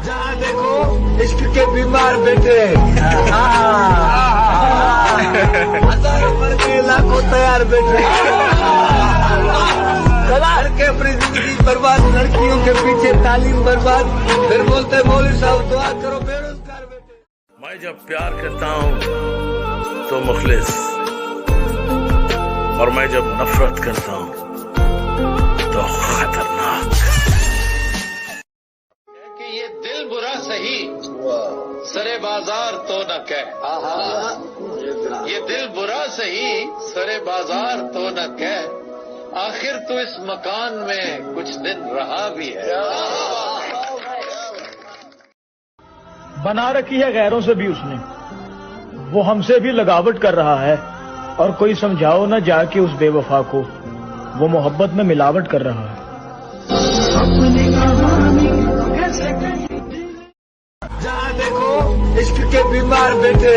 जहाँ देखो इश्क के बीमार बेटे, हजारों मर के लाखों तैयार बेटे, घर के अपनी जिंदगी बर्बाद, लड़कियों के पीछे तालीम बर्बाद, फिर बोलते मौलवी साहब दुआ करो बेरोजगार बेटे। मैं जब प्यार करता हूँ तो मुखलिस, और मैं जब नफरत करता हूँ तो खतरनाक। कि ये दिल बुरा सही सरे बाजार तो न कह, ये दिल बुरा सही सरे बाजार तो न कह, आखिर तो इस मकान में कुछ दिन रहा भी है। बना रखी है गैरों से भी उसने, वो हमसे भी लगावट कर रहा है, और कोई समझाओ न जाके उस बेवफा को, वो मोहब्बत में मिलावट कर रहा है। जहाँ देखो इश्क के बीमार बेटे,